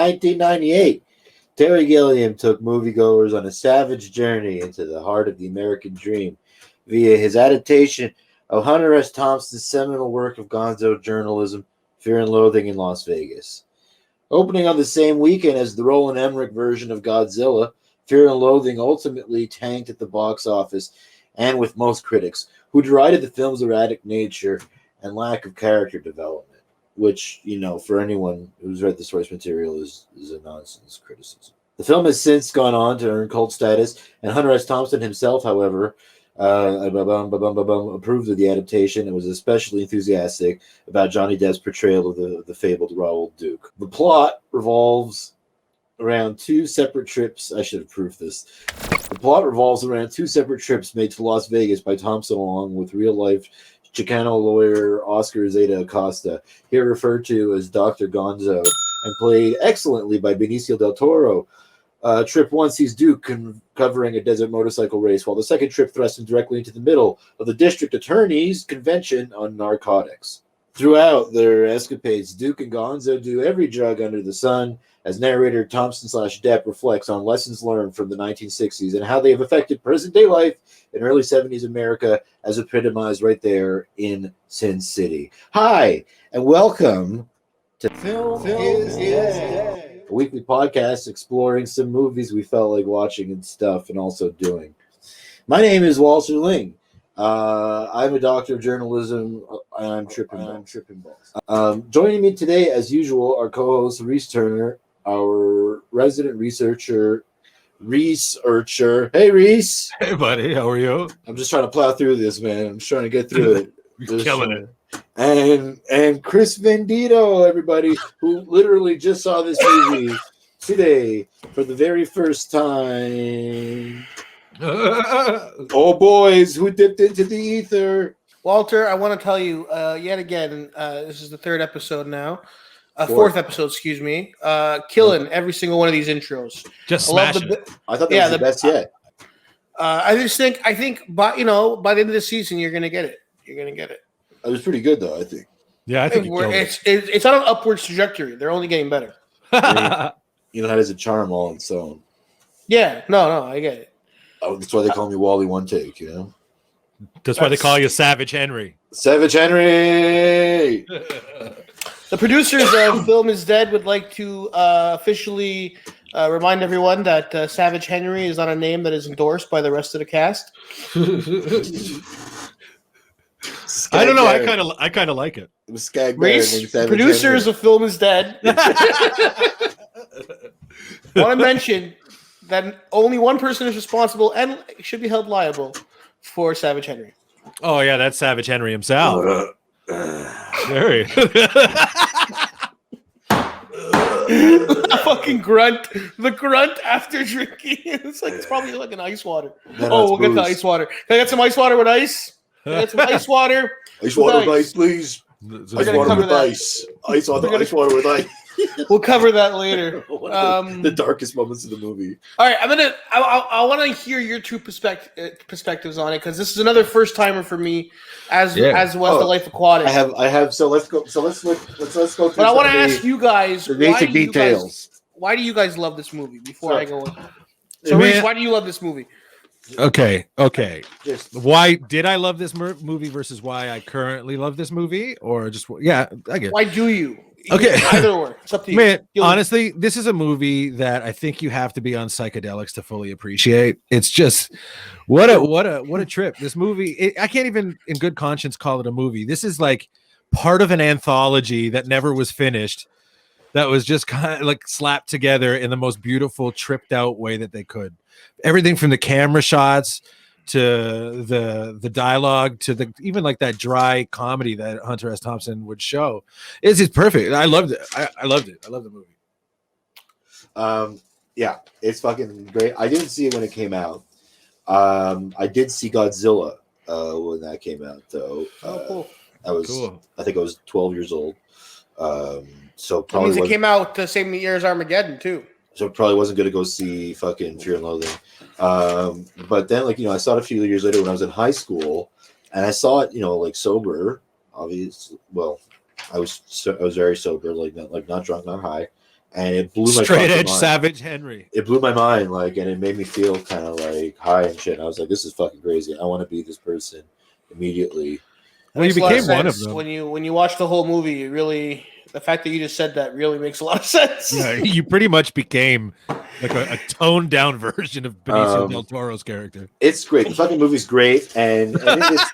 1998, Terry Gilliam took moviegoers on a savage journey into the heart of the American dream via his adaptation of Hunter S. Thompson's seminal work of gonzo journalism, Fear and Loathing in Las Vegas. Opening on the same weekend as the Roland Emmerich version of Godzilla, Fear and Loathing ultimately tanked at the box office and with most critics, who derided the film's erratic nature and lack of character development, which, for anyone who's read the source material is a nonsense criticism. The film has since gone on to earn cult status, and Hunter S. Thompson himself, however, approved of the adaptation and was especially enthusiastic about Johnny Depp's portrayal of the fabled Raoul Duke. The plot revolves around two separate trips. I should have proved this. The plot revolves around two separate trips made to Las Vegas by Thompson along with real-life Chicano lawyer Oscar Zeta Acosta, here referred to as Dr. Gonzo, and played excellently by Benicio del Toro. Trip 1 sees Duke covering a desert motorcycle race, while the second trip thrusts him directly into the middle of the district attorney's convention on narcotics. Throughout their escapades, Duke and Gonzo do every drug under the sun, as narrator Thompson/Depp reflects on lessons learned from the 1960s and how they have affected present-day life in early 70s America, as epitomized right there in Sin City. Hi, and welcome to Film is Dead, a weekly podcast exploring some movies we felt like watching and stuff and also doing. My name is Walter Ling. I'm a doctor of journalism, and I'm tripping balls. Joining me today, as usual, our co-host Reese Turner, our resident researcher, Reese Urcher. Hey, Reese. Hey, buddy. How are you? I'm just trying to plow through this, man. I'm just trying to get through it. You're killing it. And Chris Vendito, everybody, who literally just saw this movie today for the very first time. Oh, boys, who dipped into the ether? Walter, I want to tell you yet again, this is the third episode now. Fourth episode, excuse me. Killing every single one of these intros. Just smashing it. I thought that was the best yet. I think by the end of the season, you're gonna get it. You're gonna get it. It was pretty good, though, I think. Yeah, I think it's on an upward trajectory. They're only getting better. That is a charm all on its own. Yeah, no, I get it. Oh, that's why they call me Wally One Take, That's why they call you Savage Henry. Savage Henry! The producers of Film is Dead would like to officially remind everyone that Savage Henry is not a name that is endorsed by the rest of the cast. I don't know. I kind of like it. It was Skag Reese, producers Henry. of Film is Dead. Want to mention that only one person is responsible and should be held liable for Savage Henry. Oh yeah, that's Savage Henry himself. Very. Fucking grunt. The grunt after drinking. It's probably like an ice water. We'll get the ice water. Can I get some ice water with ice? Can I get some ice water? Ice water with ice, please. Ice water with ice. Ice water with ice. We'll cover that later. The darkest moments of the movie. All right, I want to hear your two perspectives on it, because this is another first timer for me, as was The Life Aquatic. I have. So let's go. So let's go. But I want to ask you guys the basic details. Why do you guys love this movie? Before I go on. So Reese, why do you love this movie? Okay. Why did I love this movie versus why I currently love this movie, or just I get it. Why do you? Okay, either or. It's up to you. Man, honestly, this is a movie that I think you have to be on psychedelics to fully appreciate. It's just what a trip. This movie, I can't even in good conscience call it a movie. This is like part of an anthology that never was finished. That was just kind of like slapped together in the most beautiful, tripped out way that they could. Everything from the camera shots to the dialogue to even like that dry comedy that Hunter S. Thompson would show is perfect. I loved it. I loved it. I love the movie. Yeah, it's fucking great. I didn't see it when it came out. I did see Godzilla when that came out, though. Cool. I think I was 12 years old. So that probably means it came out the same year as Armageddon too. So probably wasn't going to go see fucking Fear and Loathing. But then, I saw it a few years later when I was in high school, and I saw it, sober. Obviously, well, I was very sober, not drunk, not high, and it blew my Straight fucking edge mind. Savage Henry. It blew my mind, like, and it made me feel kind of like high and shit. And I was like, this is fucking crazy. I want to be this person immediately. Well, you Makes a lot became one of sense. them. When you watch the whole movie. It really, the fact that you just said that really makes a lot of sense. Yeah, you pretty much became like a toned down version of Benicio del Toro's character. It's great. The fucking movie's great, and I think it's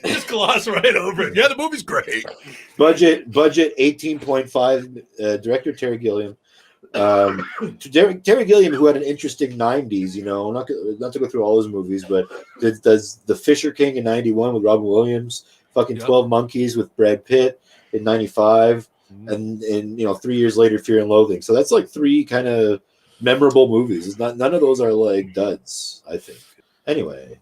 Just gloss right over it. Yeah, the movie's great. budget 18.5. Director Terry Gilliam. Terry Gilliam, who had an interesting 90s, you know, not to go through all his movies, but does The Fisher King in 91 with Robin Williams, fucking 12 Monkeys with Brad Pitt in 95, and you know, 3 years later, Fear and Loathing. So that's like three kind of memorable movies. It's not, none of those are like duds, I think. Anyway,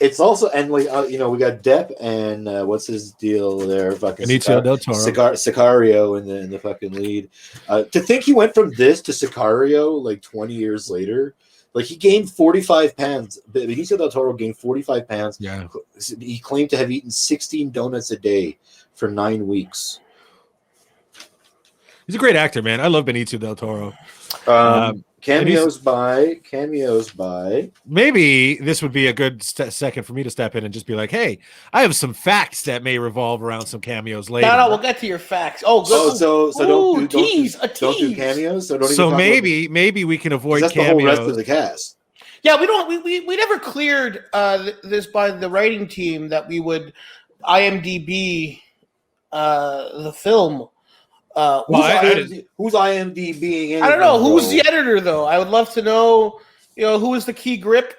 it's also, and like you know, we got Depp and what's his deal there, fucking Benicio del Toro. Sicario in the fucking lead. To think he went from this to Sicario like 20 years later, like he gained 45 pounds. Benicio del Toro gained 45 pounds. Yeah, He claimed to have eaten 16 donuts a day for 9 weeks. he's a great actor, man. I love Benicio del Toro. Cameos by. Maybe this would be a good second for me to step in and just be like, "Hey, I have some facts that may revolve around some cameos later." No, we'll get to your facts. Oh, good. Oh, so don't do cameos. cameos. So maybe we can avoid that's cameos. the whole rest of the cast. Yeah, we never cleared this by the writing team that we would IMDb the film. Who's IMDb? I don't know. Who's the editor, though? I would love to know. You know, who is the key grip?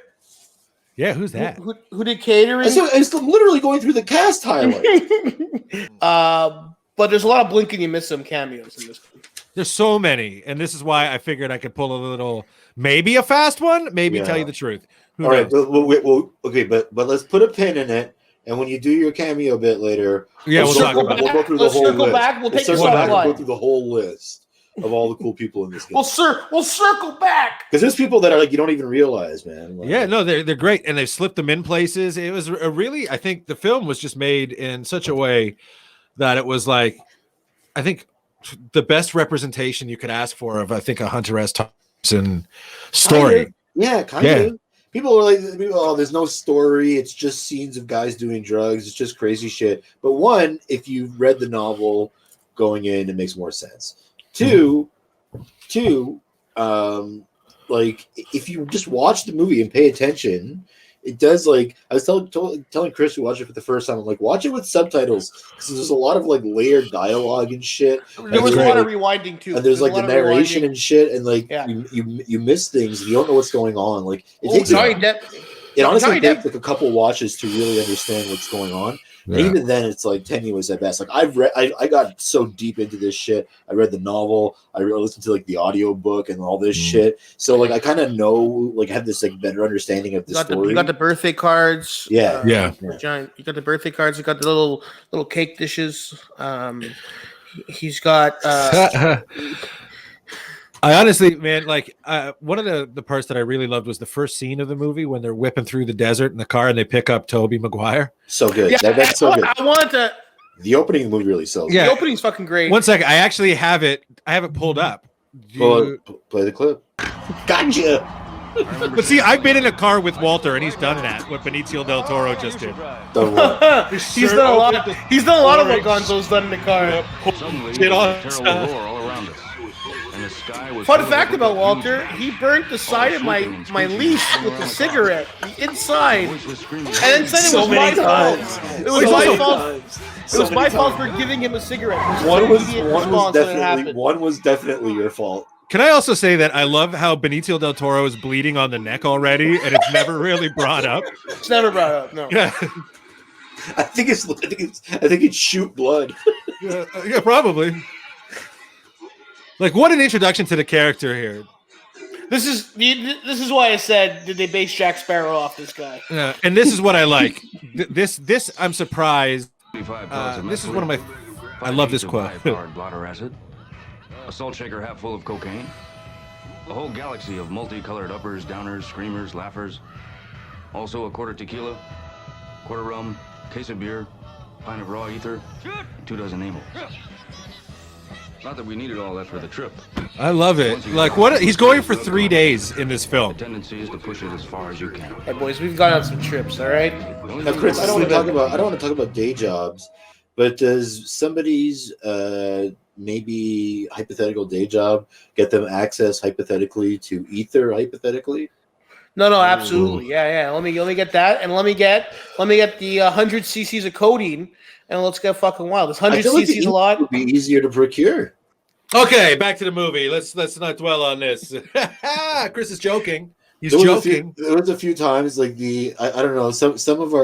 Yeah, who's that? Who did catering? It's literally going through the cast highlight. But there's a lot of blink and you miss some cameos in this. There's so many, and this is why I figured I could pull a little, maybe a fast one, maybe tell you the truth. Who All right, knows? okay, but let's put a pin in it. And when you do your cameo bit later, we'll talk about it. We'll go through the whole list. Back. We'll take circle back and go through the whole list of all the cool people in this game. We'll circle back because there's people that are like you don't even realize, man. Like, yeah, no, they're great, and they've slipped them in places. It was a really, I think the film was just made in such a way that it was like, I think the best representation you could ask for of, I think, a Hunter S. Thompson story. Kind of. People are like, oh, there's no story. It's just scenes of guys doing drugs. It's just crazy shit. But one, if you've read the novel going in, it makes more sense. Two, like if you just watch the movie and pay attention, it does. Like I was telling Chris who watched it for the first time, I'm like, watch it with subtitles because there's a lot of like layered dialogue and shit. There was a lot of rewinding too. And there's like the narration and shit, and like you miss things and you don't know what's going on. Like it takes Johnny Depp. It honestly takes like a couple watches to really understand what's going on. Yeah. And even then, it's like tenuous at best. Like I got so deep into this shit. I read the novel. I listened to like the audio book and all this shit. So like I kind of know, like have this like better understanding of the story. You got the birthday cards. Yeah, Giant. You got the birthday cards. You got the little cake dishes. He's got. I honestly, man, like one of the parts that I really loved was the first scene of the movie when they're whipping through the desert in the car and they pick up Tobey Maguire. So good. Yeah, that's so good. I wanted to. The opening of the movie really sells. Yeah, the opening's fucking great. One second, I actually have it. I have it pulled up. Play the clip. Gotcha. But see, I've been in a car with Walter, and he's done that. What Benicio del Toro just did. He's done a lot. He's done a lot of what Gonzo's done in the car. Fun fact about Walter: he burnt the side of my leaf with a cigarette, the inside, and then said it was my fault. It was my fault. It was my fault for giving him a cigarette. One was definitely your fault. Can I also say that I love how Benicio del Toro is bleeding on the neck already, and it's never really brought up. It's never brought up. No. Yeah. I think it's shoot blood. Yeah, probably. Like, what an introduction to the character here. This is why I said, did they base Jack Sparrow off this guy? Yeah, and this is what I like. This I'm surprised. This is one of my. I love this quote. Blotter acid, a salt shaker half full of cocaine, a whole galaxy of multicolored uppers, downers, screamers, laughers. Also a quarter tequila, quarter rum, case of beer, pint of raw ether, 2 dozen amyls. Not that we needed all that for the trip. I love it. Like what? He's going for 3 days in this film. The tendency is to push it as far as you can. Hey boys, we've gone on some trips, all right? Now, Chris, I don't want to talk about day jobs, but does somebody's maybe hypothetical day job get them access hypothetically to ether hypothetically? No, absolutely. Yeah. Let me get that, and let me get the 100 cc's of codeine, and let's get fucking wild. This 100 cc's a lot. Would be easier to procure. Okay, back to the movie. Let's not dwell on this. Chris is joking. He's joking. There was a few times like I don't know some of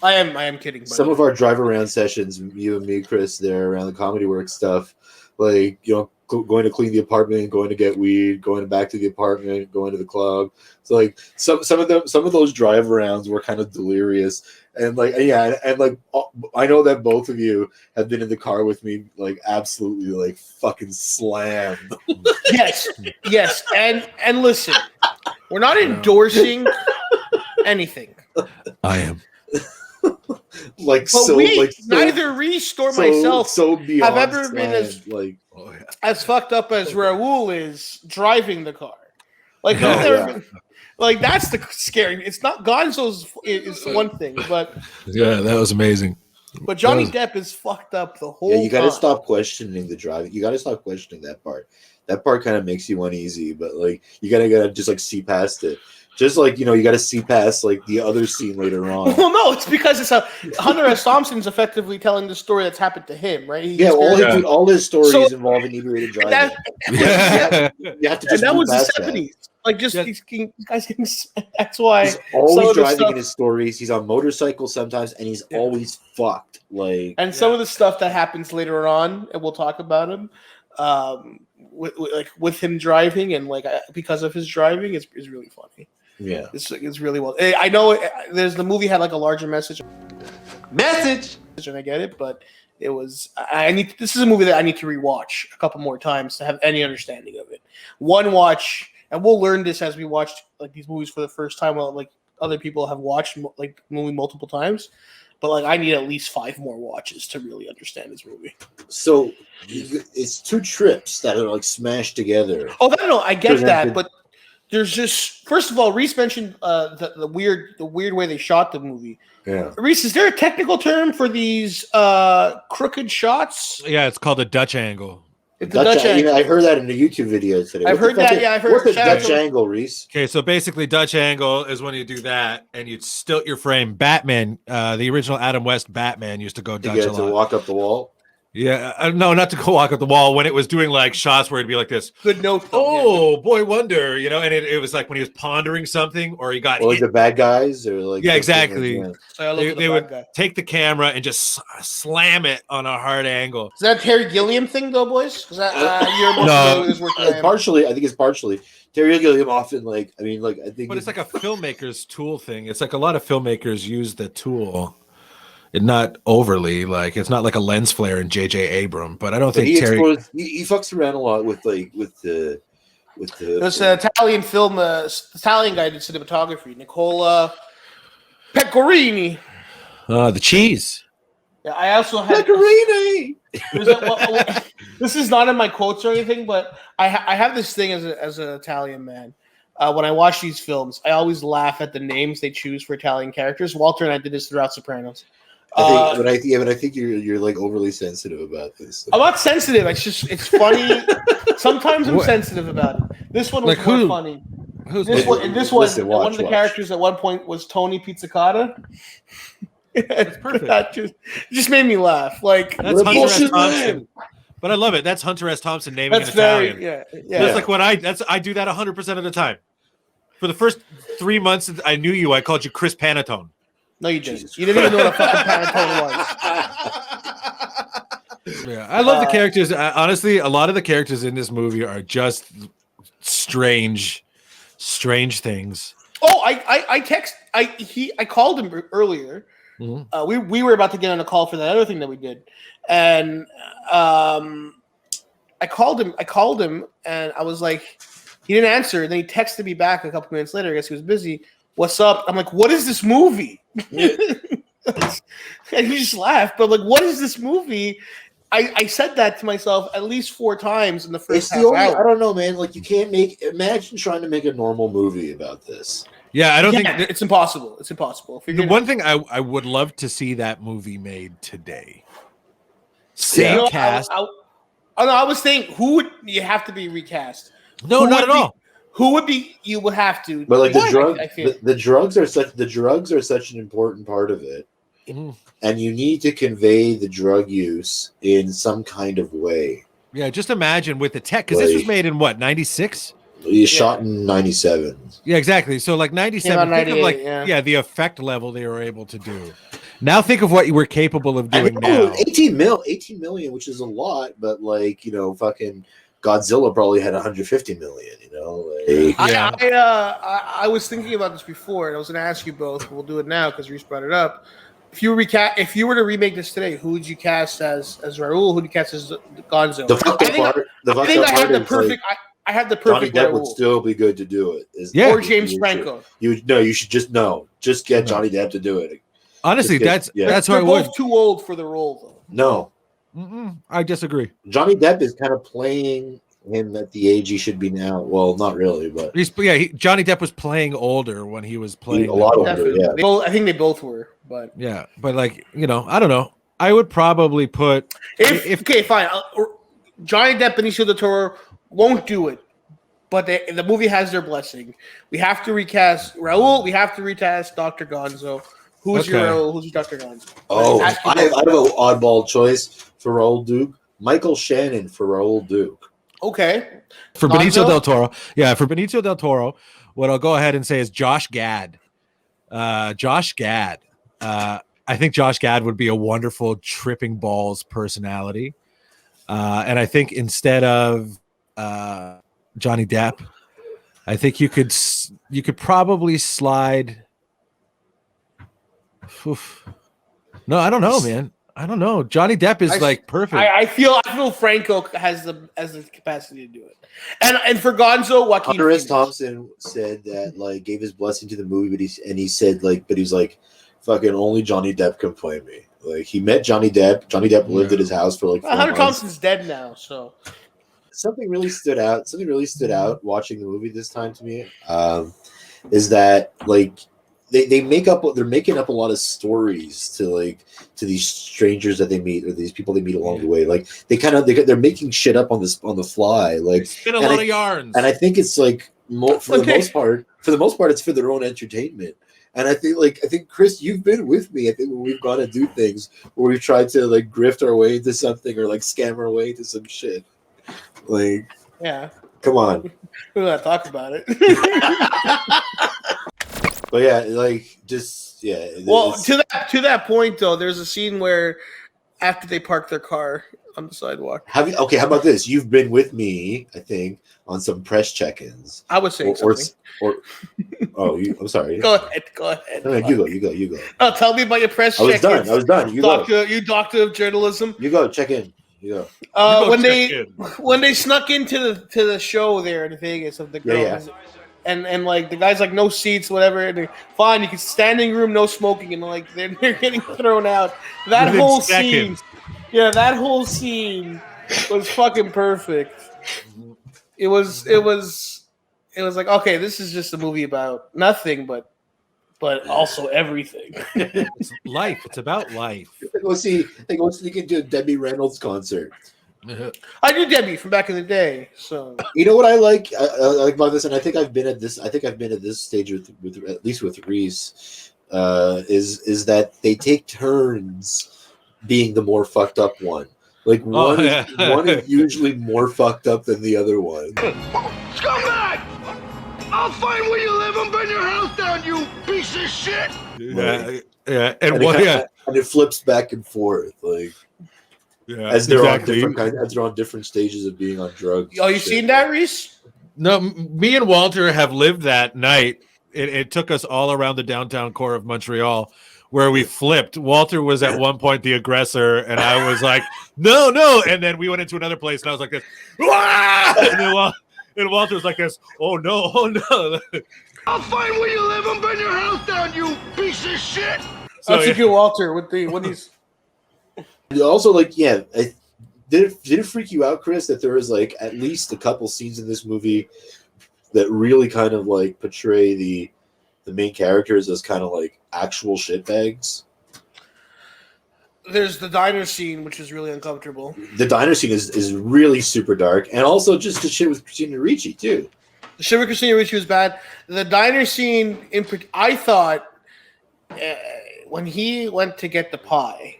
I am kidding. Some of our drive around sessions, you and me, Chris, there around the Comedy Works stuff, like going to clean the apartment, going to get weed, going back to the apartment, going to the club. So like some of those drive arounds were kind of delirious. And like I know that both of you have been in the car with me, like absolutely like fucking slammed. Yes, and listen, we're not endorsing anything. I am. Neither Reese nor myself have ever been as fucked up as Raul is driving the car. Like like that's the scary. It's not Gonzo's is one thing, but yeah, that was amazing. But Johnny Depp is fucked up the whole time. You got to stop questioning the driving. You got to stop questioning that part. That part kind of makes you uneasy, but like you gotta just like see past it. Just like, you got to see past like the other scene later on. Well, no, it's because it's Hunter S. Thompson's effectively telling the story that's happened to him, right? All his stories involve inebriated driving. You have to just that was past the 70s. Like, just these guys getting. That's why he's always driving in his stories. He's on motorcycles sometimes, and he's always fucked. Like, and some of the stuff that happens later on, and we'll talk about him. With him driving and because of his driving, is really funny. Yeah, it's really well. I know the movie had like a larger message, and I get it, but it was. This is a movie that I need to rewatch a couple more times to have any understanding of it. One watch, and we'll learn this as we watch like these movies for the first time. While like other people have watched like movie multiple times, but like I need at least 5 more watches to really understand this movie. So it's 2 trips that are like smashed together. Oh no, I get that, but. There's just first of all, Reese mentioned the weird way they shot the movie. Yeah, Reese, is there a technical term for these crooked shots? Yeah, it's called a Dutch angle. It's a Dutch angle. I heard that in the YouTube video today. I've heard that. Yeah, I've heard. What's a Dutch angle, Reese? Okay, so basically, Dutch angle is when you do that and you tilt your frame. Batman, the original Adam West Batman, used to go Dutch a lot. To walk up the wall. Yeah, no, not to go walk up the wall. When it was doing like shots where it'd be like this. Good note. Oh, boy wonder, and it was like when he was pondering something or he got hit. Like the bad guys or like. Yeah, exactly. They would take the camera and just slam it on a hard angle. Is that a Terry Gilliam thing though, boys? No, partially. I think it's partially. Terry Gilliam often I think. But it's like a filmmaker's tool thing. It's like a lot of filmmakers use the tool. Not overly it's not like a lens flare in J.J. Abrams, but I don't think Terry. He fucks around a lot with the. There's an Italian film, Italian guy did cinematography, Nicola Pecorini. The cheese. Yeah, I also have Pecorini. This is not in my quotes or anything, but I have this thing as an Italian man. When I watch these films, I always laugh at the names they choose for Italian characters. Walter and I did this throughout Sopranos. But I think you're like overly sensitive about this. I'm not sensitive. It's funny. Sometimes I'm sensitive about it. This one was more funny. One of the characters at one point was Tony Pizzicotta. That's perfect. That just made me laugh. Like that's Hunter S. Thompson. But I love it. That's Hunter S. Thompson naming an Italian. Yeah. That's like when I do that 100% of the time. For the first 3 months I knew you, I called you Chris Panatone. No, you didn't. You didn't even know what a fucking Panatone was. Yeah, I love the characters. Honestly, a lot of the characters in this movie are just strange things. Oh, I called him earlier. Mm-hmm. We were about to get on a call for that other thing that we did, and I called him, and I was like, he didn't answer. And then he texted me back a couple minutes later. I guess he was busy. What's up? I'm like, what is this movie? And he just laughed. But like, what is this movie? I said that to myself at least 4 times in the first It's half the only. hour. I don't know, man. Like you can't imagine trying to make a normal movie about this. Yeah, I don't think it's impossible. It's impossible. The one thing I would love to see that movie made today. Yeah. Cast. I was saying, who would you have to be recast? No, Who not would at all. Who would be? You would have to. But like Why? the drugs are such an important part of it, and you need to convey the drug use in some kind of way. Yeah, just imagine with the tech, because this was made in what, 96? He shot in 97. Yeah, exactly. So like 97. Think of like the effect level they were able to do. Now think of what you were capable of doing now. 18 million, which is a lot, but like, you know, fucking Godzilla probably had 150 million, you know. Like, I was thinking about this before, and I was going to ask you both. We'll do it now because Reese brought it up. If you were to remake this today, who would you cast as Raul? Who would you cast as Gonzo? I have the perfect. Johnny Depp would still be good to do it. Or James Franco. You should just get Johnny Depp to do it. Honestly, that's who I would. They're both too old for the role, though. No, I disagree. Johnny Depp is kind of playing him at the age he should be now. Well, not really, but Johnny Depp was playing older when he was playing a lot older. Yeah, I think they both were, but but like, you know, I don't know. I would probably put okay, fine. Johnny Depp, Benicio del Toro won't do it, but the movie has their blessing. We have to recast Raul. We have to recast Dr. Gonzo. Who's your Raul? Who's your Dr. Gonzo? Oh, I have an oddball choice for Raul Duke. Michael Shannon for Raul Duke. Okay. For Benicio del Toro. Yeah, for Benicio del Toro, what I'll go ahead and say is Josh Gad. Josh Gad. I think Josh Gad would be a wonderful tripping balls personality. And I think instead of Johnny Depp, I think you could probably slide. Oof. No, I don't know, man. I don't know. Johnny Depp is like perfect. I feel Franco has the capacity to do it. And for Gonzo, Joaquin Hunter Thompson said that, like, gave his blessing to the movie, but he said like, but he's like, fucking only Johnny Depp can play me. Like, he met Johnny Depp. Johnny Depp lived at his house for like 4 Hunter months. Thompson's dead now, so something really stood out watching the movie this time to me. Is that like they're making up a lot of stories to these strangers that they meet, or these people they meet along the way. Like they're making shit up on the fly. Like, spin a lot of yarns. And I think it's like for the most part, it's for their own entertainment. And I think Chris, you've been with me. I think when we've gone to do things where we've tried to like grift our way into something or like scam our way into some shit. Like, yeah, come on, we gotta talk about it. But yeah, like Well, to that point though, there's a scene where after they park their car on the sidewalk. How about this? You've been with me, I think, on some press check-ins. I was saying something. I'm sorry. Go ahead. No, you go. Oh, tell me about your press check-ins. I was done. You doctor of journalism. You go. Check in. You go. When they snuck into the show there in Vegas of the girls. Yeah. And like the guy's like no seats, whatever. And fine, you can standing room, no smoking, and like they're getting thrown out. That whole scene was fucking perfect. It was like, okay, this is just a movie about nothing, but also everything. It's life. It's about life. Go sneak into a Debbie Reynolds concert. I knew Debbie from back in the day. So you know what I like about this, and I think I've been at this stage with at least with Reese, is that they take turns being the more fucked up one. Like one is usually more fucked up than the other one. Scumbag! I'll find where you live and burn your house down, you piece of shit! And it flips back and forth, like. Yeah, as they're on different stages of being on drugs. Oh, you seen that, Reese? No, me and Walter have lived that night. It took us all around the downtown core of Montreal, where we flipped. Walter was at one point the aggressor, and I was like, no. And then we went into another place, and I was like this. And Walter was like this, oh no. I'll find where you live and burn your house down, you piece of shit! So, that's a good Walter when he's... Also, like, did it freak you out, Chris, that there was like at least a couple scenes in this movie that really kind of like portray the main characters as kind of like actual shitbags? There's the diner scene, which is really uncomfortable. The diner scene is really super dark, and also just the shit with Christina Ricci too. The shit with Christina Ricci was bad. The diner scene, I thought when he went to get the pie,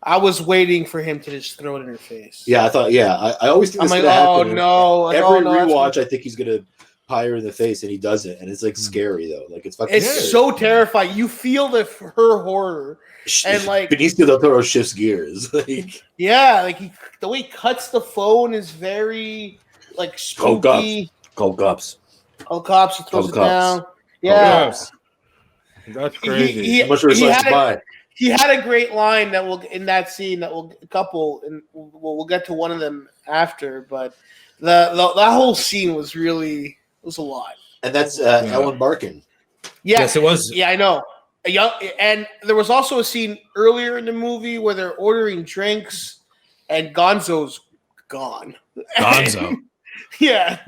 I was waiting for him to just throw it in her face. Yeah, I thought. Yeah, I always think this is gonna happen. No! Every no, rewatch, I think he's gonna pie her in the face, and he doesn't, and it's like scary though. Like it's fucking. It's scary. so terrifying. You feel her horror, and like Benicio del Toro shifts gears. Like yeah, like the way he cuts the phone is very like spooky. Cold cups. He throws it down. Yeah, that's crazy. He had a great line that will in that scene that will couple, and we'll get to one of them after. But that whole scene was a lot. And that's Ellen Barkin. Yeah. Yes, it was. Yeah, I know. And there was also a scene earlier in the movie where they're ordering drinks, and Gonzo's gone. Gonzo. Yeah,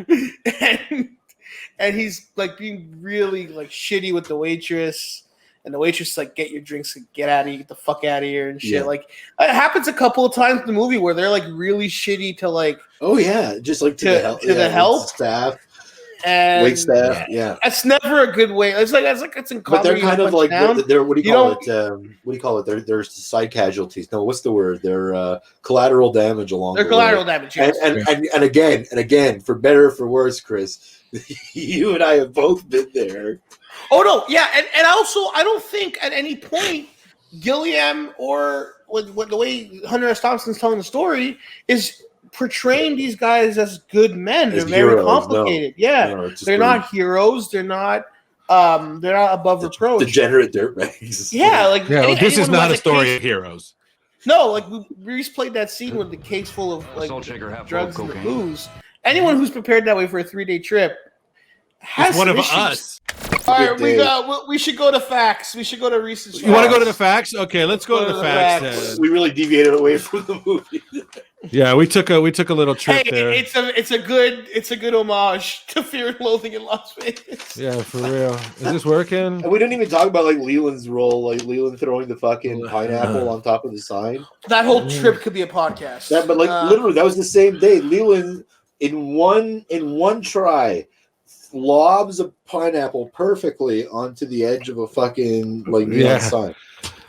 and he's like being really like shitty with the waitress. And the waitress is like, get your drinks and get out of here, get the fuck out of here and shit. Yeah. Like it happens a couple of times in the movie where they're like really shitty to like just like to the help staff and wait staff. Yeah. That's never a good way. It's in comedy. But they're kind of like they're what do you call it? They're side casualties. No, what's the word? They're collateral damage along the way. Collateral damage, yes. And again, for better or for worse, Chris, you and I have both been there. Oh no, yeah, and also I don't think at any point Gilliam or with the way Hunter S. Thompson's telling the story is portraying these guys as good men. They're very complicated. No. Yeah, they're not heroes. They're not above reproach. Degenerate dirtbags. Yeah, this is not a story of heroes. No, like Reese played that scene with the case full of like drugs and the booze. Anyone who's prepared that way for a 3-day trip has one of issues. us. All right, we should go to facts. We should go to Reese's. You want to go to the facts? Okay, let's go to the facts. We really deviated away from the movie. Yeah, we took a little trip there. It's a good homage to Fear and Loathing in Las Vegas. Yeah, for real. Is this working? And we didn't even talk about like Leland's role, like Leland throwing the fucking pineapple on top of the sign. That whole trip could be a podcast. But literally, that was the same day. Leland in one try lobs a pineapple perfectly onto the edge of a fucking neon sign.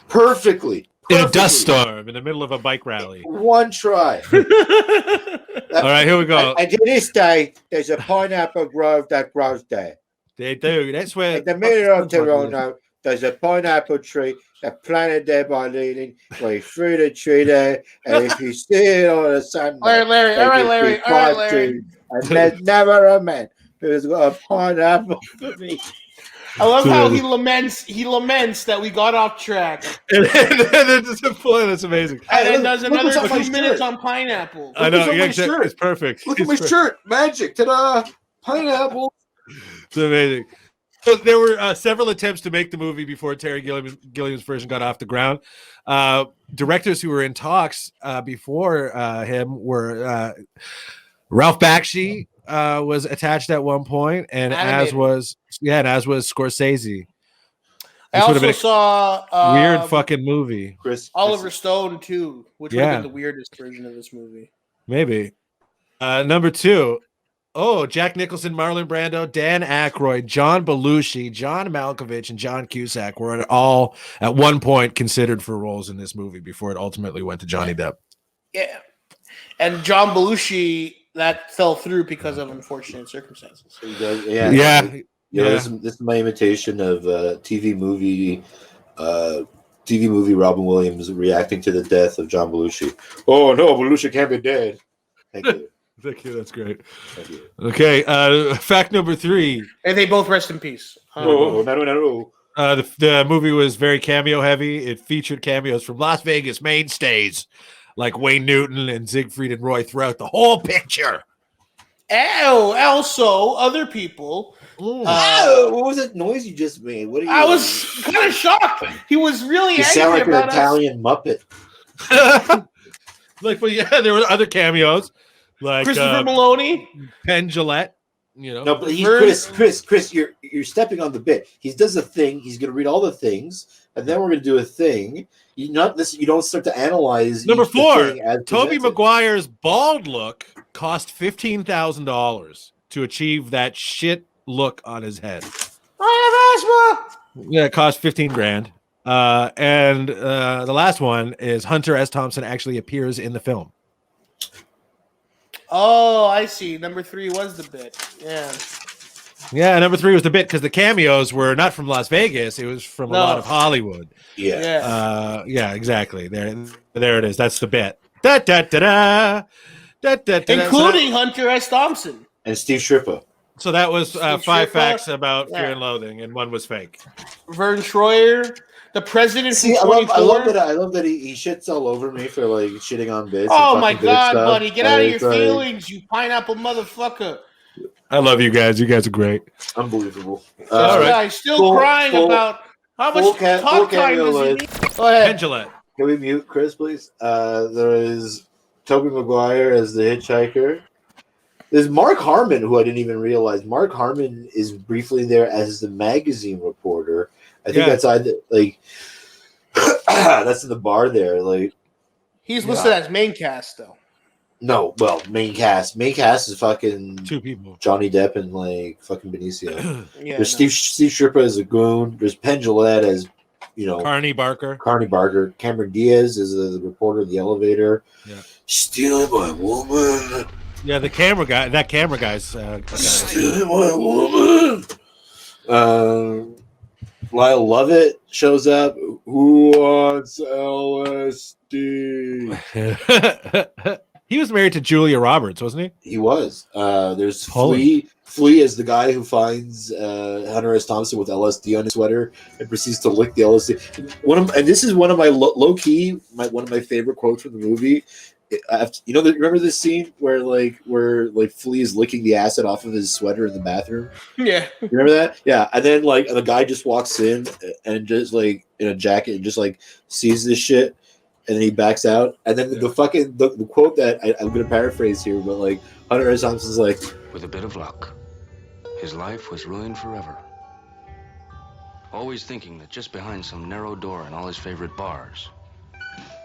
Perfectly. In a dust storm in the middle of a bike rally. One try. All right, here we go. And to this day, there's a pineapple grove that grows there. They do. That's where. In the middle of Toronto, there's a pineapple tree that planted there by Leland. Where he threw the tree there, and if you see it on a Sunday, all right, Larry. And there's never a man who's got a pineapple for me. I love how he laments that we got off track. And that's amazing. And then does another 2 minutes on pineapple. I know, yeah, exactly. It's perfect. Look at my shirt. Magic. Ta-da. Pineapple. It's amazing. So there were several attempts to make the movie before Terry Gilliam's version got off the ground. Directors who were in talks before him were Ralph Bakshi was attached at one point, and as was Scorsese. I also saw weird fucking movie. Oliver Stone too, which would have been the weirdest version of this movie. Maybe. Number 2. Oh, Jack Nicholson, Marlon Brando, Dan Aykroyd, John Belushi, John Malkovich, and John Cusack were all at one point considered for roles in this movie before it ultimately went to Johnny Depp. Yeah, and John Belushi, that fell through because of unfortunate circumstances. Yeah. This is my imitation of TV movie Robin Williams reacting to the death of John Belushi. Oh no, Belushi can't be dead. Thank you. Thank you. That's great. Thank you. Okay. Fact number 3. And they both rest in peace. The movie was very cameo heavy. It featured cameos from Las Vegas mainstays like Wayne Newton and Siegfried and Roy throughout the whole picture. Also, other people. What was that noise you just made? What are you? I was kind of shocked. He was really angry sound like about an Italian Muppet. Like, but yeah, there were other cameos, like Christopher Maloney, Penn Jillette. You know, No, but Chris, you're stepping on the bit. He does a thing. He's going to read all the things, and then we're going to do a thing. You don't start to analyze. Number 4, Tobey presented. Maguire's bald look cost $15,000 to achieve that shit look on his head. I have asthma. Yeah, it cost $15,000. And the last one is Hunter S. Thompson actually appears in the film. Oh, I see. Number 3 was the bit. Yeah. Yeah, number 3 was the bit because the cameos were not from Las Vegas; it was from a lot of Hollywood. Yeah. Yeah, exactly. There it is. That's the bit. Da da da da. Da, da, da, Including Hunter S. Thompson and Steve Shrippa. So that was 5 Shrippa, facts about Fear and Loathing, and one was fake. Vern Troyer, the president. See, I love that he shits all over me for like shitting on bits. Oh my god, buddy, get out of your feelings, you pineapple motherfucker! I love you guys. You guys are great. Unbelievable. All right, still crying about how much talk time does he need? Go ahead. Pendulette. Can we mute Chris, please? There is Tobey Maguire as the hitchhiker. There's Mark Harmon, who I didn't even realize. Mark Harmon is briefly there as the magazine reporter. I think that's either like that's in the bar there. Like he's listed as main cast though. No, well, main cast. Main cast is fucking 2 people. Johnny Depp and like fucking Benicio. Yeah, There's Steve Shrippa as a goon. There's Penn Jillette as Carney Barker. Cameron Diaz is the reporter in the elevator. Yeah. Stealing my woman. Yeah, the camera guy. That camera guy's stealing my woman. Lyle Lovett shows up. Who wants LSD? He was married to Julia Roberts, wasn't he? He was. There's Flea. Flea is the guy who finds Hunter S. Thompson with LSD on his sweater and proceeds to lick the LSD. And this is one of my low key, one of my favorite quotes from the movie. Remember this scene where Flea is licking the acid off of his sweater in the bathroom? Yeah. You remember that? Yeah. And then the guy just walks in and just like in a jacket and just like sees this shit. And then he backs out. And then the quote that I'm going to paraphrase here, but like Hunter S. Thompson's like, with a bit of luck, his life was ruined forever. Always thinking that just behind some narrow door in all his favorite bars,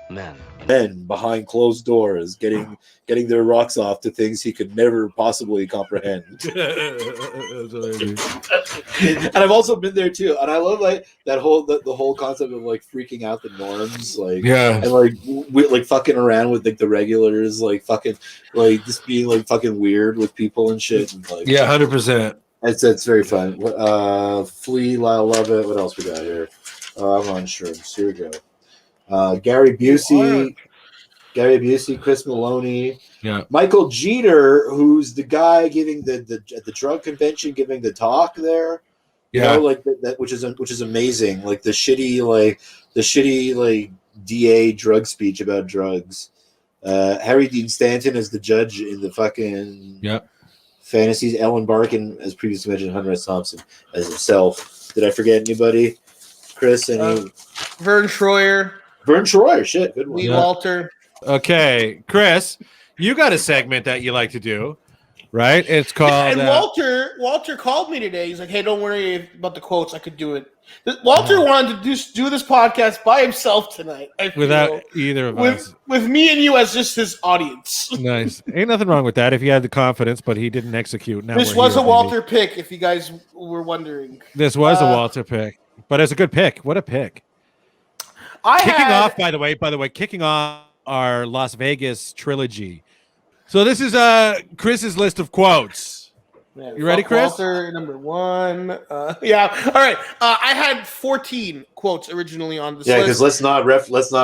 men behind closed doors getting their rocks off to things he could never possibly comprehend. And I've also been there too, and I love like that whole the whole concept of like freaking out the norms, like and like fucking around with like the regulars, like fucking like just being like fucking weird with people and shit. And, like 100%. It's very fun. Flea, Lyle Lovett. What else we got here? I'm on shrooms. Here we go. Gary Busey, Chris Maloney, Michael Jeter, who's the guy giving the at the drug convention, giving the talk there. Like that, which is amazing. Like the shitty DA drug speech about drugs. Harry Dean Stanton as the judge in the fucking fantasies. Ellen Barkin, as previously mentioned, Hunter S. Thompson as himself. Did I forget anybody? Chris, any? Vern Troyer, shit, good one. Lee Walter. Okay, Chris, you got a segment that you like to do, right? It's called. And Walter called me today. He's like, "Hey, don't worry about the quotes. I could do it." Walter wanted to do this podcast by himself tonight. Without either of us. With me and you as just his audience. Nice. Ain't nothing wrong with that if he had the confidence, but he didn't execute. Now this was a Walter pick, if you guys were wondering. This was a Walter pick, but it's a good pick. What a pick. Kicking off our Las Vegas trilogy. So this is Chris's list of quotes. Yeah, you ready, Chris? Walter, number 1. Yeah. All right. I had 14 quotes originally on this list. Yeah, because let's not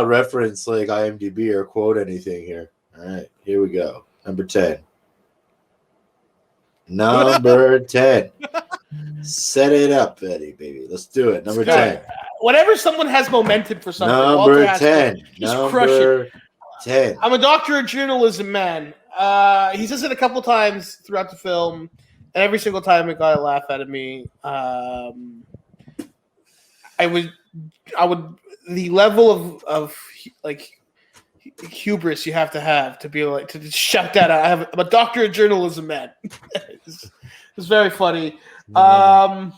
reference like IMDb or quote anything here. All right, here we go. Number 10. Number 10. Set it up, Eddie, baby. Let's do it. Number 10. Whenever someone has momentum for something, number 10. Crush it. 10. I'm a doctor of journalism, man. He says it a couple times throughout the film, and every single time it got a laugh out of me. I would the level of like hubris you have to be like to just shout that out. I'm a doctor of journalism, man. It's very funny. When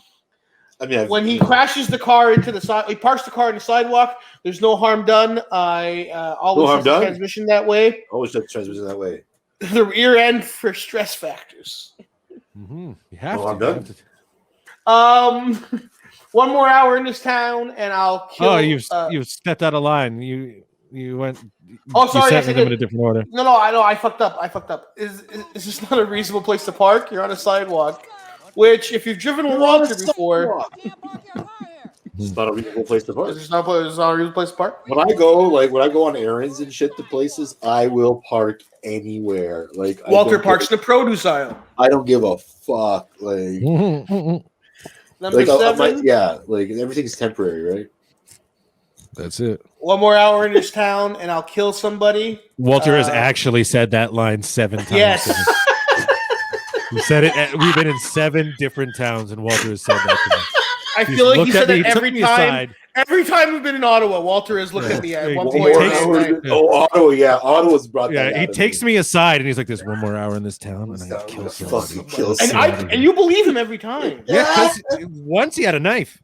he crashes the car into the side, he parks the car on the sidewalk. There's no harm done. I always set the transmission that way. Always set the transmission that way. The rear end for stress factors. Mm-hmm. You have no to. harm done. One more hour in this town, and I'll kill. Oh, you've stepped out of line. You went. Oh, sorry. You sent them in a different order. No. I know. I fucked up. Is this not a reasonable place to park? You're on a sidewalk. Which, if you've driven with Walter before, it's not a reasonable place to park. It's not a reasonable place to park. When I go on errands and shit to places, I will park anywhere. Like Walter parks in the produce aisle. I don't give a fuck. Like Number 7. Like everything's temporary, right? That's it. One more hour in this town, and I'll kill somebody. Walter has actually said that line 7 times. Yes. You said it. We've been in 7 different towns, and Walter has said that to me. I feel like he said that every time. Every time we've been in Ottawa, Walter has looked at me at one point. Ottawa, yeah. Ottawa's brought that out. He takes me aside, and he's like, "There's one more hour in this town, and I kill somebody." And you believe him every time. Yeah, once he had a knife.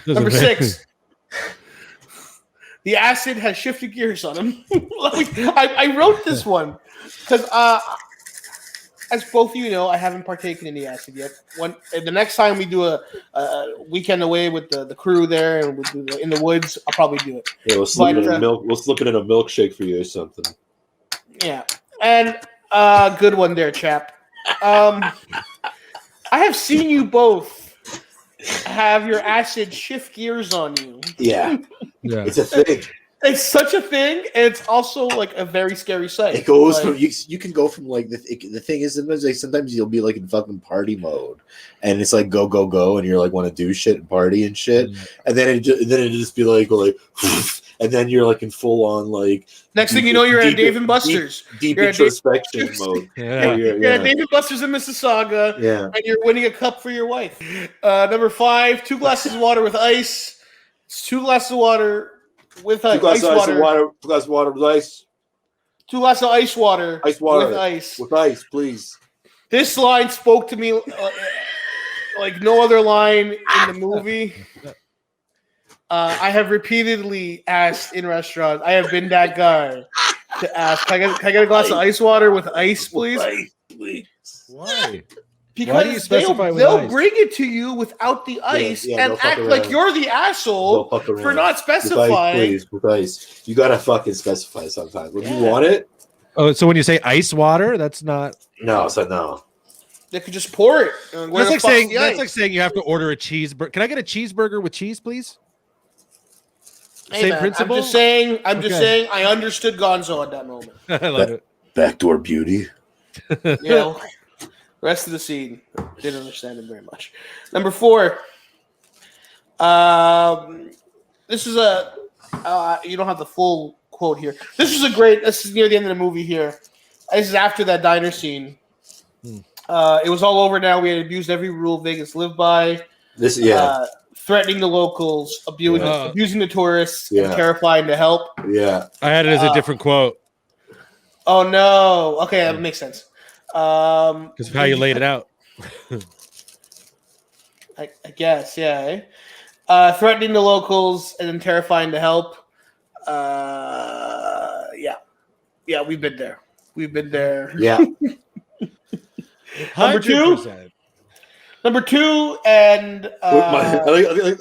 Number 6. The acid has shifted gears on him. I wrote this one because as both of you know, I haven't partaken in the acid yet. The next time we do a weekend away with the crew there and we'll do in the woods, I'll probably do it. Yeah, we'll slip it in a milkshake for you or something. Yeah, and good one there, chap. I have seen you both have your acid shift gears on you. Yeah. It's a thing. It's such a thing, and it's also like a very scary sight. It goes from you can go from like the thing is sometimes you'll be like in fucking party mode, and it's like go, and you're like want to do shit and party and shit, and then it just be like, and then you're like in full on like. Next thing you know, you're at Dave and Buster's. Deep introspection mode. You're at Dave and Buster's in Mississauga, and you're winning a cup for your wife. Number 5, 2 glasses of water with ice. It's 2 glasses of water. With ice water. 2 glasses of water with ice. 2 glasses of ice water. Ice water. With ice. With ice, please. This line spoke to me like no other line in the movie. I have repeatedly asked in restaurants. I have been that guy to ask, can I get a glass of ice water with ice, please? With ice, please. Why? Because they'll bring it to you without the ice and act like you're the asshole for not specifying. With ice. You gotta fucking specify sometimes. When you want it. Oh, so when you say ice water, that's not. No, it's like no. They could just pour it. That's like saying you have to order a cheeseburger. Can I get a cheeseburger with cheese, please? Hey, Same man, principle. I'm just saying. I understood Gonzo at that moment. I love it. Backdoor beauty. You know. Rest of the scene, didn't understand him very much. Number 4. This is you don't have the full quote here. This is near the end of the movie here. This is after that diner scene. It was all over now. We had abused every rule Vegas lived by. Threatening the locals, abusing the tourists, and terrifying to help. Yeah. I had it as a different quote. Oh, no. Okay, that makes sense. Because of how you laid it out. I guess, yeah. Threatening the locals and then terrifying to help. Yeah, we've been there. Yeah. Number two, and I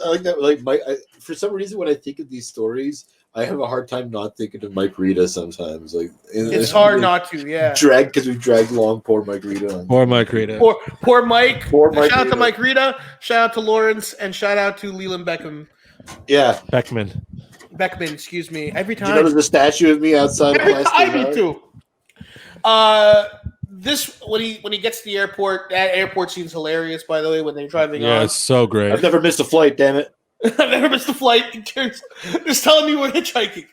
like that. Like Mike, for some reason, when I think of these stories, I have a hard time not thinking of Mike Rita sometimes. Like it's hard not to, yeah. Because we've dragged along poor Mike Rita. Poor Mike Rita. Poor Mike. Shout out Rita. to Mike Rita. Shout out to Lawrence, and shout out to Leland Beckham. Yeah, Beckman. Excuse me. Every time. You know, there's a statue of me outside. Me too. This when he gets to the airport. That airport scene's hilarious, by the way, when they're driving on. Yeah, it's so great. I've never missed a flight. Damn it. I've never missed a flight. Just telling me we're hitchhiking.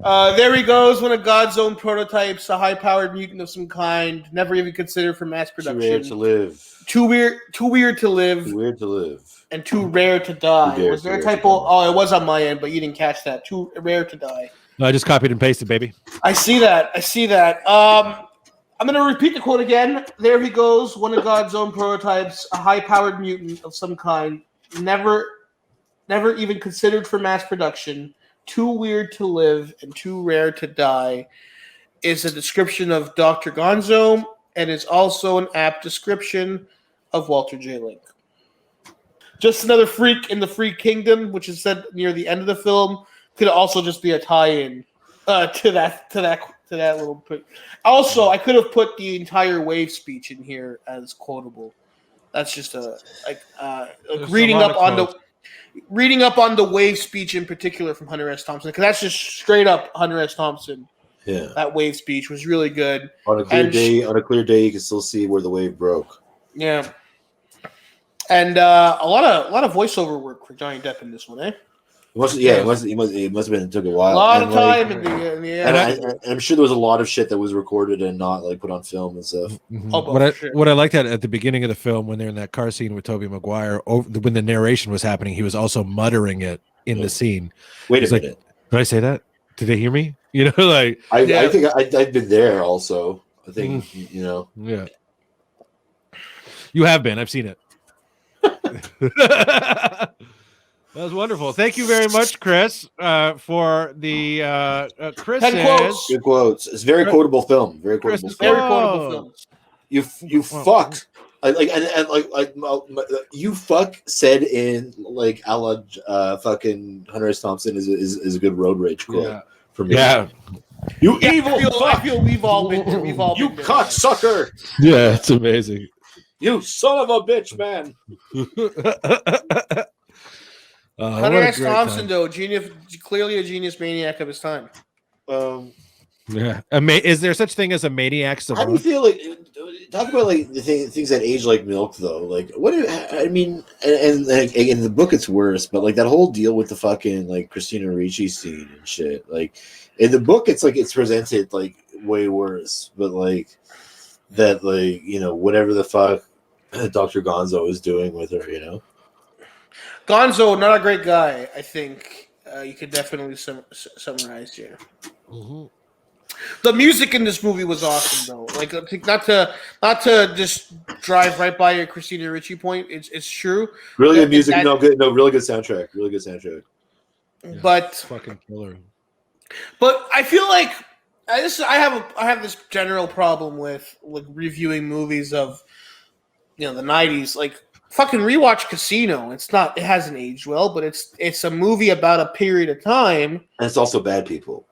There he goes, one of God's own prototypes, a high-powered mutant of some kind, never even considered for mass production. Too rare to live. Too weird to live. Too weird to live. And too rare to die. Was there a typo? Oh, it was on my end, but you didn't catch that. Too rare to die. No, I just copied and pasted, baby. I see that. I'm going to repeat the quote again. There he goes, one of God's own prototypes, a high-powered mutant of some kind, never even considered for mass production, too weird to live and too rare to die, is a description of Dr. Gonzo and is also an apt description of Walter J. Link. Just another freak in the Freak Kingdom, which is said near the end of the film, could also just be a tie-in to that little. Also, I could have put the entire Wave speech in here as quotable. That's just reading up on the Wave speech in particular from Hunter S. Thompson, because that's just straight up Hunter S. Thompson. Yeah, that Wave speech was really good. On a clear day, you can still see where the wave broke. Yeah, and a lot of voiceover work for Johnny Depp in this one, eh? It must have been. It took a while. A lot of time in the and I'm sure there was a lot of shit that was recorded and not like put on film and stuff. Mm-hmm. What I liked at the beginning of the film when they're in that car scene with Tobey Maguire, when the narration was happening, he was also muttering it in the scene. Wait a minute. Like, did I say that? Did they hear me? You know, like I think I've been there also. I think Yeah. You have been. I've seen it. That was wonderful. Thank you very much, Chris, for the Chris. 10 quotes. Good quotes. It's a very quotable film. Very quotable. Very quotable film. You fucked. You fuck said in like a la fucking Hunter S. Thompson is a good road rage quote for me. Yeah. You evil fuck. I feel we've all been there. You cocksucker. Yeah, it's amazing. You son of a bitch, man. Hunter S. Thompson, though, clearly a genius maniac of his time. Yeah. Is there such thing as a maniac? How do you feel like talk about like the things that age like milk though? Like I mean, and in the book it's worse, but like that whole deal with the fucking like Christina Ricci scene and shit. Like in the book, it's like it's presented like way worse, but like that, like whatever the fuck Dr. Gonzo is doing with her, Gonzo, not a great guy. I think you could definitely summarize here. Mm-hmm. The music in this movie was awesome, though. Like, not to just drive right by your Christina Ricci point. It's true. Really good music. Really good soundtrack. Really good soundtrack. Yeah, but fucking killer. But I feel like I have this general problem with reviewing movies of the 90s. Like, fucking rewatch Casino. It hasn't aged well, but it's a movie about a period of time. And it's also bad people.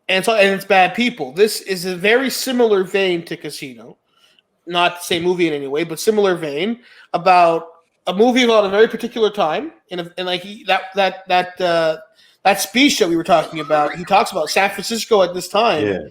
And it's bad people. This is a very similar vein to Casino. Not the same movie in any way, but similar vein about a movie about a very particular time. And like that speech that we were talking about, he talks about San Francisco at this time. Yeah.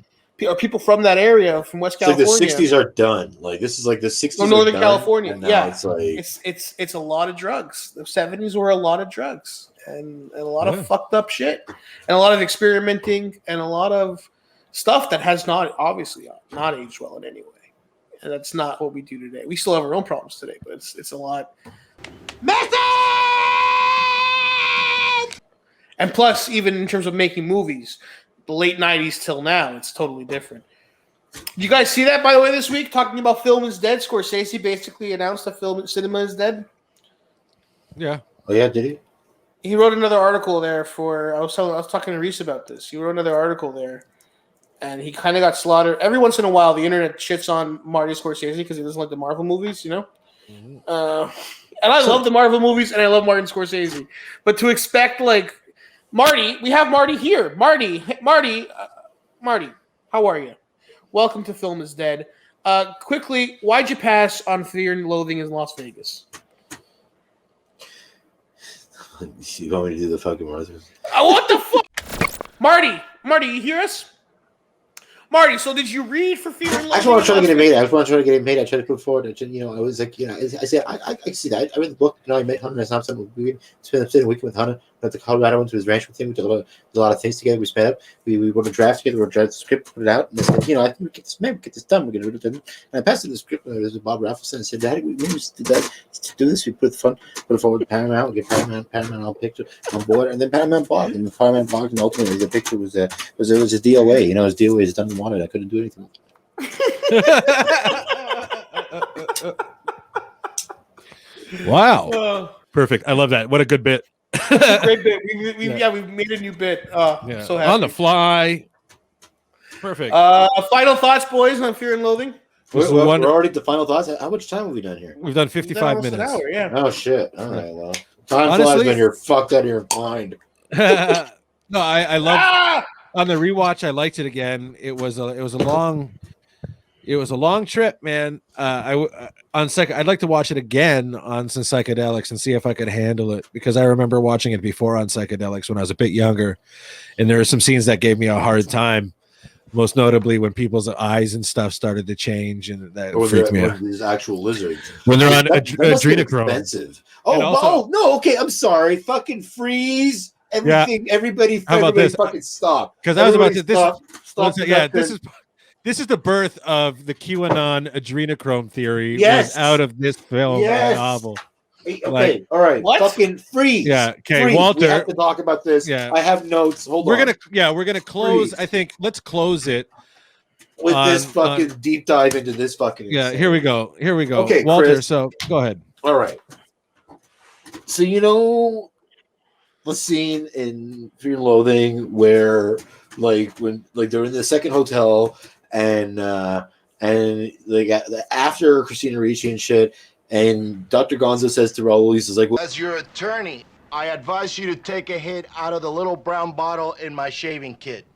Or people from that area, from West California. Like the 60s are done. Like this is like the 60s. From Northern California. Yeah. It's like it's a lot of drugs. The 70s were a lot of drugs and a lot of fucked up shit and a lot of experimenting and a lot of stuff that has not aged well in any way. And that's not what we do today. We still have our own problems today, but it's a lot. Message! And plus, even in terms of making movies, the late 90s till now, it's totally different. Did you guys see that, by the way, this week? Talking about film is dead. Scorsese basically announced that cinema is dead. Yeah. Oh, yeah, did he? He wrote another article there I was talking to Reese about this. He wrote another article there, and he kind of got slaughtered. Every once in a while, the internet shits on Marty Scorsese because he doesn't like the Marvel movies, Mm-hmm. And I love the Marvel movies, and I love Martin Scorsese. But to expect, like, Marty, we have Marty here. Marty, how are you? Welcome to Film is Dead. Quickly, why'd you pass on Fear and Loathing in Las Vegas? You want me to do the fucking Martha's? What the fuck? Marty, you hear us? Marty, so did you read for Fear and Loathing? I just want to try to get it made. I tried to put forward. I was like, I said, I see that. I read the book. I met Hunter S. Thompson. We spent a weekend with Hunter went to Colorado, went to his ranch with him. We did a lot of things together. We sped up. We wrote a draft together. We wrote the script, put it out, and I said, I think we get this, man, we get this done. We're gonna do it. And I passed it the script. There's Bob Raffleson. I said, Daddy, we just did that to do this. We put it forward to Paramount. We get Paramount on picture on board, and then Paramount bought. And Paramount bought, and ultimately the picture was a DOA. His DOA is done and wanted. I couldn't do anything. Wow. Perfect. I love that. What a good bit. Great bit. We've made a new bit. So happy. On the fly. Perfect. Final thoughts, boys, on Fear and Loathing? We're already at the final thoughts. How much time have we done here? We've done 55 minutes. An hour, yeah. Oh, shit. All right, well. Time flies when you're fucked out of your mind. No, I love on the rewatch. I liked it again. It was a long trip, man. I'd like to watch it again on some psychedelics and see if I could handle it, because I remember watching it before on psychedelics when I was a bit younger, and there were some scenes that gave me a hard time. Most notably when people's eyes and stuff started to change, and that freaked me out. These actual lizards. When they're on adrenachrome. Expensive. No, okay, I'm sorry. Fucking freeze. Everything, everybody fucking stop. Because I was about to stop. This is the birth of the QAnon adrenachrome theory. Yes. Out of this film novel. Okay, all right. What? Fucking freeze. Yeah. Okay, freeze. Walter. We have to talk about this. Yeah. I have notes. Hold on. We're gonna close. Freeze. I think let's close it with this fucking deep dive into this fucking. Yeah. Here we go. Okay, Walter. Chris. So go ahead. All right. So the scene in Fear and Loathing where when they're in the second hotel and after Christina Ricci and shit. And Dr. Gonzo says to Raul, he's like, As your attorney, I advise you to take a hit out of the little brown bottle in my shaving kit.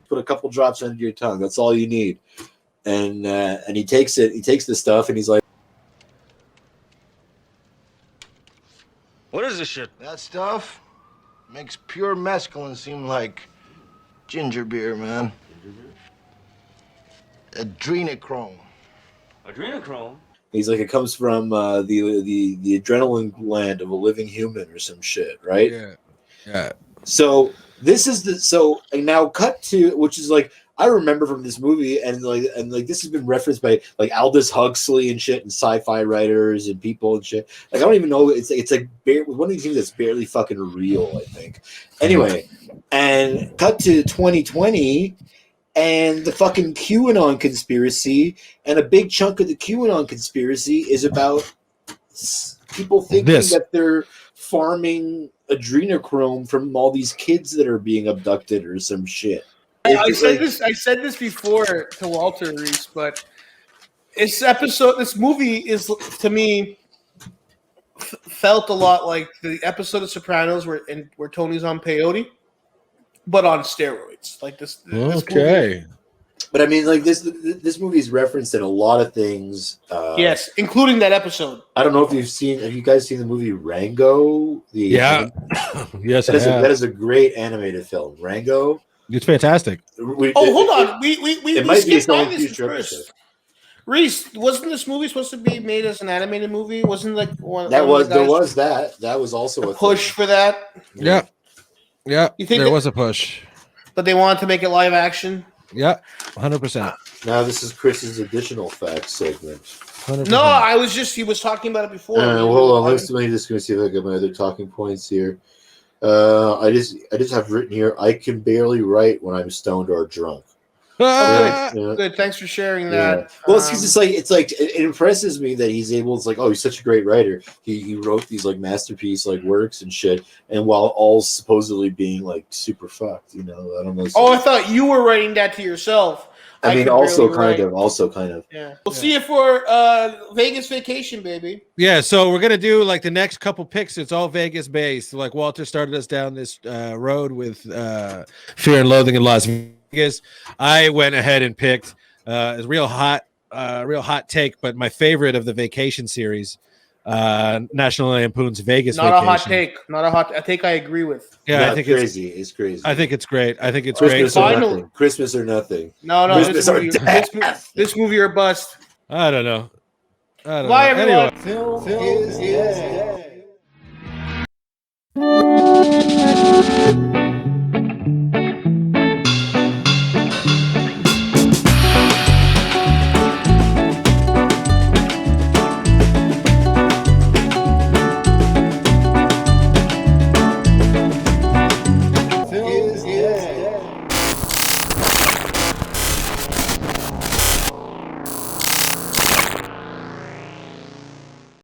Put a couple drops under your tongue. That's all you need. And he takes it. He takes the stuff, and he's like, What is this shit? That stuff makes pure mescaline seem like ginger beer, man. Adrenachrome. Adrenachrome? He's like, it comes from the adrenaline gland of a living human or some shit, right? Yeah. So this is and now cut to, which is like, I remember from this movie, and this has been referenced by like Aldous Huxley and shit, and sci-fi writers and people and shit. Like, I don't even know. It's like one of these things that's barely fucking real, I think. Anyway, and cut to 2020. And the fucking QAnon conspiracy, and a big chunk of the QAnon conspiracy is about people thinking that they're farming adrenochrome from all these kids that are being abducted or some shit. I said this before to Walter, Reese, but this movie is, to me, felt a lot like the episode of Sopranos where Tony's on peyote. But on steroids, like this. Okay. But I mean, like this movie is referenced in a lot of things. Yes, including that episode. I don't know if have you guys seen the movie Rango? Yes, that is a great animated film. Rango. It's fantastic. Hold on. We skipped by this future first. episode. Reese, wasn't this movie supposed to be made as an animated movie? Wasn't like there was also a push for that? Yeah. Yeah, you think there was a push, but they wanted to make it live action. Yeah, 100%. Now this is Chris's additional facts segment. 100%. No, he was talking about it before. Hold on, let me just see if I get my other talking points here. I just have written here, I can barely write when I'm stoned or drunk. Good. Thanks for sharing that. Yeah. Well, it's like it impresses me that he's able. It's like, oh, he's such a great writer. He wrote these like masterpiece like works and shit, and while all supposedly being like super fucked, I don't know. Oh, I thought you were writing that to yourself. I mean, also kind of. Yeah. We'll see you for Vegas vacation, baby. Yeah, so we're gonna do like the next couple picks. It's all Vegas based. Like Walter started us down this road with Fear and Loathing in Las Vegas. I went ahead and picked a real hot take, but my favorite of the vacation series, National Lampoon's Vegas Vacation. Not a hot take. I agree with. Yeah, I think crazy. It's crazy. I think it's great. Christmas or nothing. No. This movie or bust. I don't know. Bye, everyone. Film is dead.